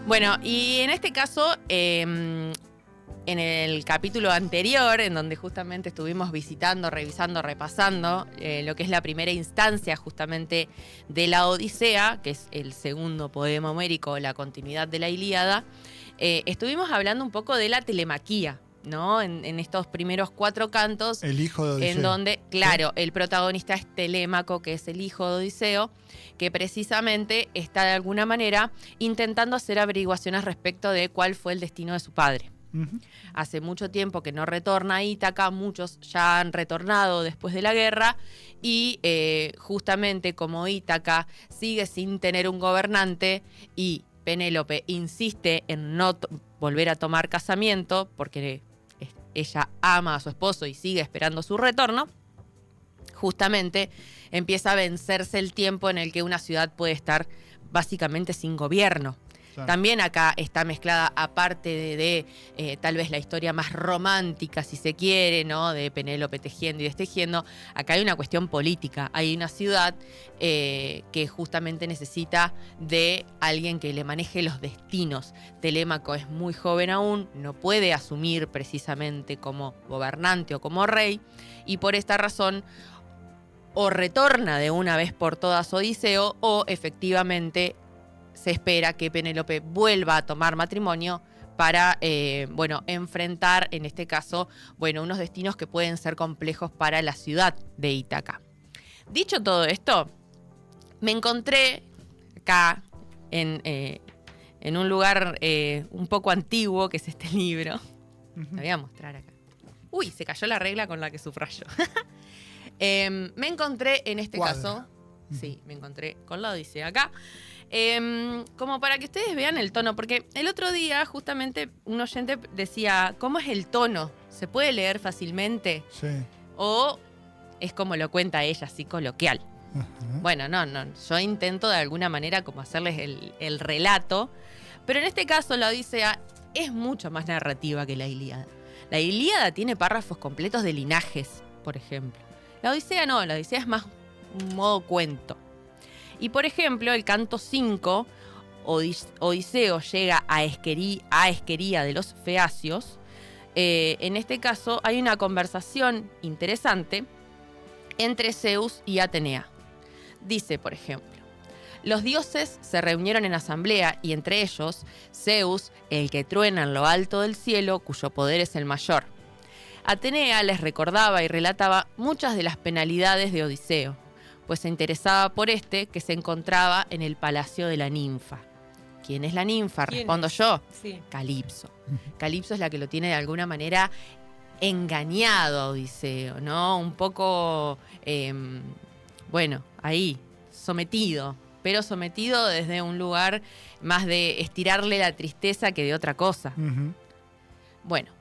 Bueno, y en este caso, en el capítulo anterior, en donde justamente estuvimos visitando, revisando, repasando lo que es la primera instancia justamente de la Odisea, que es el segundo poema homérico, la continuidad de la Ilíada, estuvimos hablando un poco de la telemaquía, ¿no? En estos primeros 4 cantos. El hijo de Odiseo. En donde, claro, el protagonista es Telémaco, que es el hijo de Odiseo, que precisamente está de alguna manera intentando hacer averiguaciones respecto de cuál fue el destino de su padre. Uh-huh. Hace mucho tiempo que no retorna a Ítaca, muchos ya han retornado después de la guerra y justamente como Ítaca sigue sin tener un gobernante y Penélope insiste en no volver a tomar casamiento porque ella ama a su esposo y sigue esperando su retorno, justamente empieza a vencerse el tiempo en el que una ciudad puede estar básicamente sin gobierno. Claro. También acá está mezclada, aparte de tal vez la historia más romántica, si se quiere, ¿no? De Penélope tejiendo y destejiendo, acá hay una cuestión política. Hay una ciudad que justamente necesita de alguien que le maneje los destinos. Telémaco es muy joven aún, no puede asumir precisamente como gobernante o como rey, y por esta razón o retorna de una vez por todas Odiseo o efectivamente se espera que Penélope vuelva a tomar matrimonio para, enfrentar, en este caso, unos destinos que pueden ser complejos para la ciudad de Ítaca. Dicho todo esto, me encontré acá en un lugar un poco antiguo, que es este libro. Uh-huh. Lo voy a mostrar acá. Uy, se cayó la regla con la que subrayo. Me encontré en este caso... Sí, me encontré con la Odisea acá. Como para que ustedes vean el tono, porque el otro día justamente un oyente decía, ¿cómo es el tono? ¿Se puede leer fácilmente? Sí. ¿O es como lo cuenta ella, así coloquial? Uh-huh. Bueno, no, yo intento de alguna manera como hacerles el relato, pero en este caso la Odisea es mucho más narrativa que la Ilíada. La Ilíada tiene párrafos completos de linajes, por ejemplo. La Odisea no, la Odisea es más un modo cuento. Y por ejemplo, el canto 5, Odiseo llega a Esquería de los Feacios. En este caso hay una conversación interesante entre Zeus y Atenea. Dice, por ejemplo, los dioses se reunieron en asamblea y entre ellos, Zeus, el que truena en lo alto del cielo, cuyo poder es el mayor. Atenea les recordaba y relataba muchas de las penalidades de Odiseo, pues se interesaba por que se encontraba en el palacio de la ninfa. ¿Quién es la ninfa? Respondo yo. Sí. Calipso. Calipso es la que lo tiene de alguna manera engañado a Odiseo, ¿no? Un poco, ahí, sometido, pero sometido desde un lugar más de estirarle la tristeza que de otra cosa. Uh-huh. Bueno.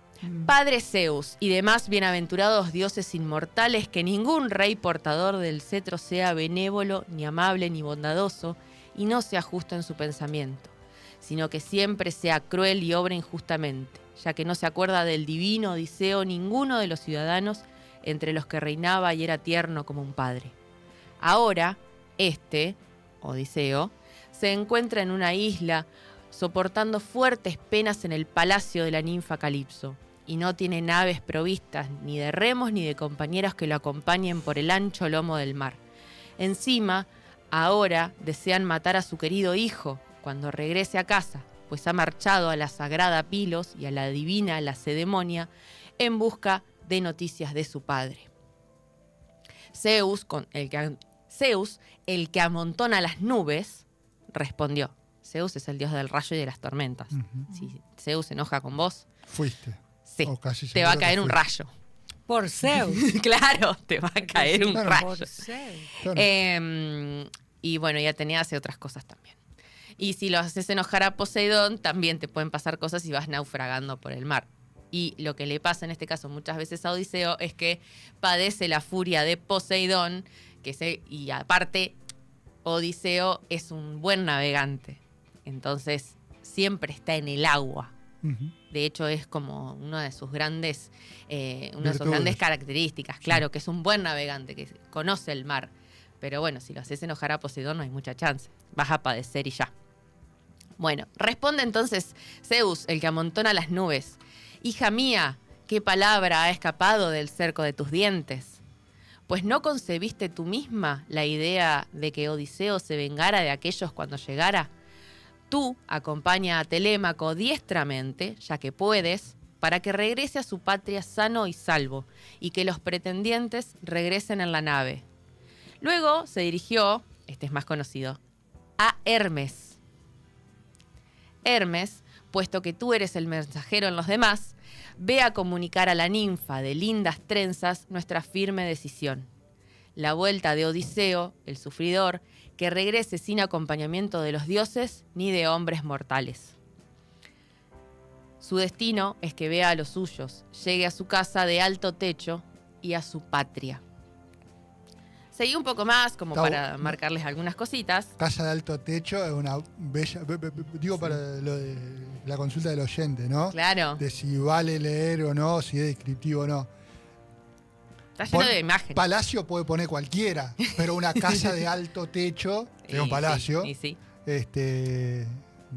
Padre Zeus y demás bienaventurados dioses inmortales, que ningún rey portador del cetro sea benévolo, ni amable, ni bondadoso, y no sea justo en su pensamiento, sino que siempre sea cruel y obre injustamente, ya que no se acuerda del divino Odiseo ninguno de los ciudadanos entre los que reinaba y era tierno como un padre. Ahora, Odiseo, se encuentra en una isla, soportando fuertes penas en el palacio de la ninfa Calipso, y no tiene naves provistas ni de remos ni de compañeros que lo acompañen por el ancho lomo del mar. Encima, ahora desean matar a su querido hijo cuando regrese a casa, pues ha marchado a la sagrada Pilos y a la divina Lacedemonia en busca de noticias de su padre. Zeus, el que amontona las nubes, respondió. Zeus es el dios del rayo y de las tormentas. Uh-huh. Si Zeus se enoja con vos... Fuiste. Sí, te va a caer un rayo. Por Zeus. Claro, te va a caer un rayo. Por Zeus. Y Atenea hace otras cosas también. Y si lo haces enojar a Poseidón, también te pueden pasar cosas y vas naufragando por el mar. Y lo que le pasa en este caso muchas veces a Odiseo es que padece la furia de Poseidón, y aparte Odiseo es un buen navegante. Entonces siempre está en el agua. Uh-huh. De hecho, es como una de sus grandes características. Claro, sí. Que es un buen navegante, que conoce el mar. Pero bueno, si lo haces enojar a Poseidón no hay mucha chance. Vas a padecer y ya. Bueno, responde entonces Zeus, el que amontona las nubes. Hija mía, ¿qué palabra ha escapado del cerco de tus dientes? Pues no concebiste tú misma la idea de que Odiseo se vengara de aquellos cuando llegara. Tú acompaña a Telémaco diestramente, ya que puedes, para que regrese a su patria sano y salvo, y que los pretendientes regresen en la nave. Luego se dirigió, este es más conocido, a Hermes. Hermes, puesto que tú eres el mensajero en los demás, ve a comunicar a la ninfa de lindas trenzas nuestra firme decisión. La vuelta de Odiseo, el sufridor, que regrese sin acompañamiento de los dioses ni de hombres mortales. Su destino es que vea a los suyos, llegue a su casa de alto techo y a su patria. Seguí un poco más, como para marcarles algunas cositas. Casa de alto techo es una bella... Digo, para lo de la consulta del oyente, ¿no? Claro. De si vale leer o no, si es descriptivo o no. Está lleno de imágenes. Palacio puede poner cualquiera, pero una casa de alto techo, que es un palacio, sí.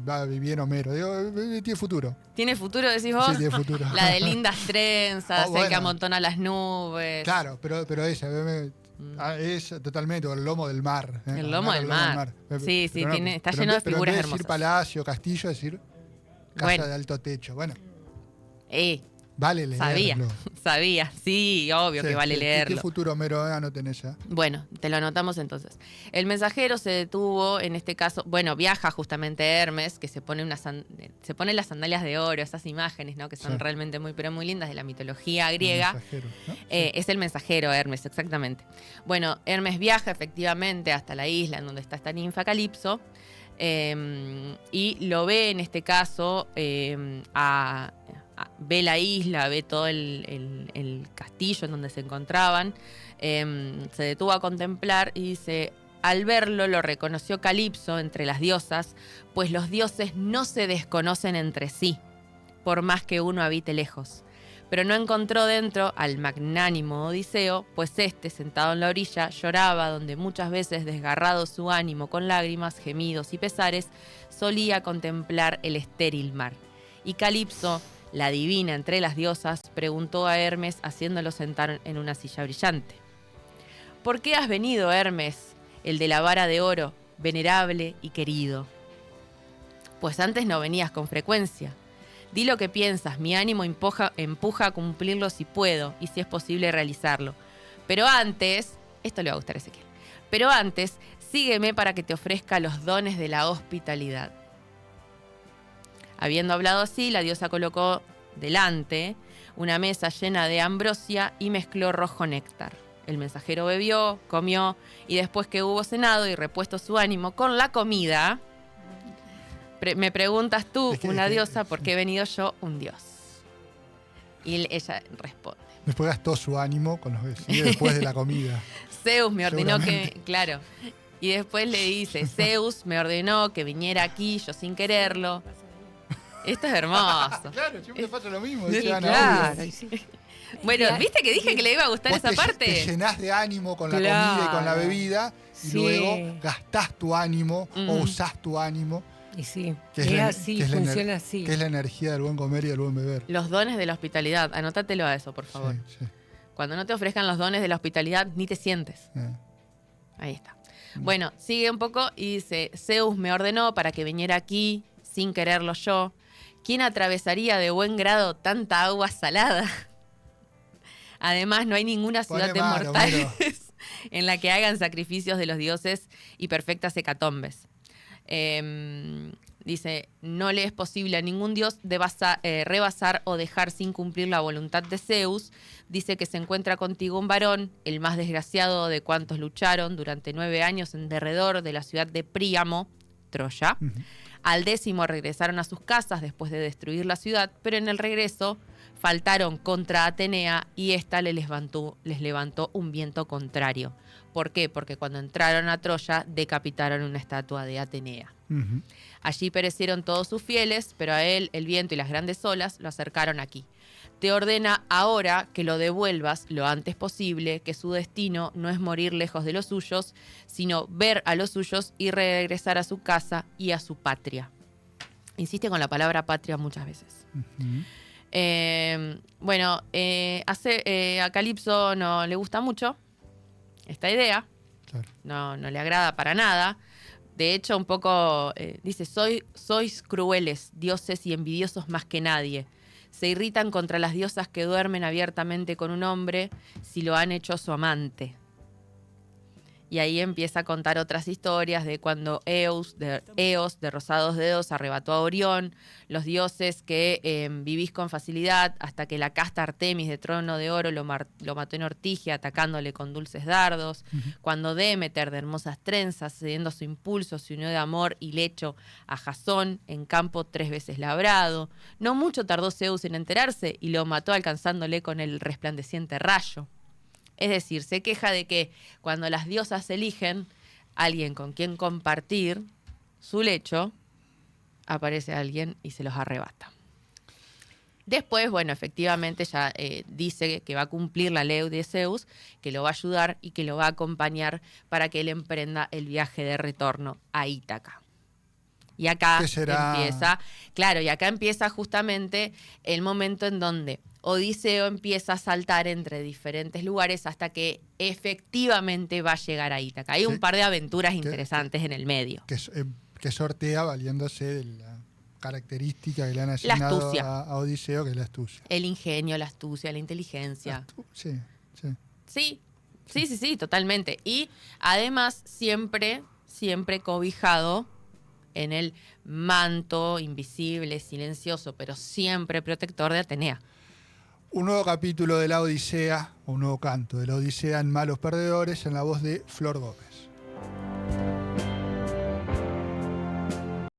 Va a vivir Homero. Digo, tiene futuro. ¿Tiene futuro, decís vos? Sí, tiene futuro. La de lindas trenzas, bueno. el que amontona las nubes. Claro, pero esa es totalmente el lomo del mar. El lomo del mar. Sí, está lleno de figuras hermosas. Decir palacio, castillo, decir casa de alto techo. Bueno. Vale leerlo. Sabía, sí, obvio que vale leerlo. ¿Qué futuro Homero? Anoten esa. Bueno, te lo anotamos entonces. El mensajero se detuvo, en este caso, viaja justamente Hermes, que se pone las sandalias de oro, esas imágenes, ¿no? Que son realmente muy, pero muy lindas de la mitología griega. El mensajero, ¿no? Es el mensajero Hermes, exactamente. Bueno, Hermes viaja efectivamente hasta la isla en donde está esta ninfa Calipso, y lo ve en este caso ve la isla, ve todo el castillo en donde se encontraban, se detuvo a contemplar y dice, al verlo lo reconoció Calipso entre las diosas, pues los dioses no se desconocen entre sí, por más que uno habite lejos. Pero no encontró dentro al magnánimo Odiseo, pues éste, sentado en la orilla, lloraba donde muchas veces, desgarrado su ánimo con lágrimas, gemidos y pesares, solía contemplar el estéril mar. Y Calipso, la divina entre las diosas, preguntó a Hermes haciéndolo sentar en una silla brillante. ¿Por qué has venido, Hermes, el de la vara de oro, venerable y querido? Pues antes no venías con frecuencia. Di lo que piensas, mi ánimo empuja a cumplirlo si puedo y si es posible realizarlo. Pero antes, esto le va a gustar a Ezequiel, pero antes, sígueme para que te ofrezca los dones de la hospitalidad. Habiendo hablado así, la diosa colocó delante una mesa llena de ambrosia y mezcló rojo néctar. El mensajero bebió, comió, y después que hubo cenado y repuesto su ánimo con la comida, me preguntas tú, una diosa, ¿por qué he venido yo, un dios? Y ella responde. Después gastó su ánimo con los vecinos después de la comida. Zeus me ordenó que... Claro. Y después le dice, Zeus me ordenó que viniera aquí, yo sin quererlo. Esto es hermoso. Claro, siempre pasa lo mismo. Sí, claro. Bueno, ¿viste que dije que le iba a gustar esa parte? Te llenás de ánimo con la comida y con la bebida y luego gastás tu ánimo o usás tu ánimo. Y sí, es así, funciona así. Que es la energía del buen comer y del buen beber. Los dones de la hospitalidad, anótatelo a eso, por favor. Sí. Cuando no te ofrezcan los dones de la hospitalidad, ni te sientes. Ahí está. Bueno, sigue un poco y dice, Zeus me ordenó para que viniera aquí, sin quererlo yo. ¿Quién atravesaría de buen grado tanta agua salada? Además, no hay ninguna ciudad de mortales en la que hagan sacrificios de los dioses y perfectas hecatombes. Dice, no le es posible a ningún dios rebasar o dejar sin cumplir la voluntad de Zeus. Dice que se encuentra contigo un varón, el más desgraciado de cuantos lucharon durante 9 años en derredor de la ciudad de Príamo, Troya. Al 10º regresaron a sus casas después de destruir la ciudad, pero en el regreso faltaron contra Atenea y ésta les levantó un viento contrario. ¿Por qué? Porque cuando entraron a Troya decapitaron una estatua de Atenea. Allí perecieron todos sus fieles, pero a él el viento y las grandes olas lo acercaron aquí. Te ordena ahora que lo devuelvas lo antes posible, que su destino no es morir lejos de los suyos, sino ver a los suyos y regresar a su casa y a su patria. Insiste con la palabra patria muchas veces. Ujú. A Calipso no le gusta mucho esta idea. Claro. No le agrada para nada. De hecho, un poco dice, sois crueles, dioses y envidiosos más que nadie. Se irritan contra las diosas que duermen abiertamente con un hombre si lo han hecho su amante. Y ahí empieza a contar otras historias de cuando Eos, de rosados dedos, arrebató a Orión, los dioses que vivís con facilidad, hasta que la casta Artemis de trono de oro lo mató en Ortigia, atacándole con dulces dardos. Cuando Demeter, de hermosas trenzas, cediendo a su impulso, se unió de amor y lecho a Jasón en campo 3 veces labrado. No mucho tardó Zeus en enterarse y lo mató alcanzándole con el resplandeciente rayo. Es decir, se queja de que cuando las diosas eligen a alguien con quien compartir su lecho, aparece alguien y se los arrebata. Después, bueno, efectivamente ya dice que va a cumplir la ley de Zeus, que lo va a ayudar y que lo va a acompañar para que él emprenda el viaje de retorno a Ítaca. Y acá empieza justamente el momento en donde Odiseo empieza a saltar entre diferentes lugares hasta que efectivamente va a llegar a Ítaca. Hay un par de aventuras interesantes en el medio. Que sortea valiéndose de la característica que le han asignado a Odiseo, que es la astucia. El ingenio, la astucia, la inteligencia. Sí, totalmente. Y además siempre cobijado en el manto invisible, silencioso, pero siempre protector de Atenea. Un nuevo capítulo de la Odisea, un nuevo canto de la Odisea en Malos Perdedores, en la voz de Flor Gómez.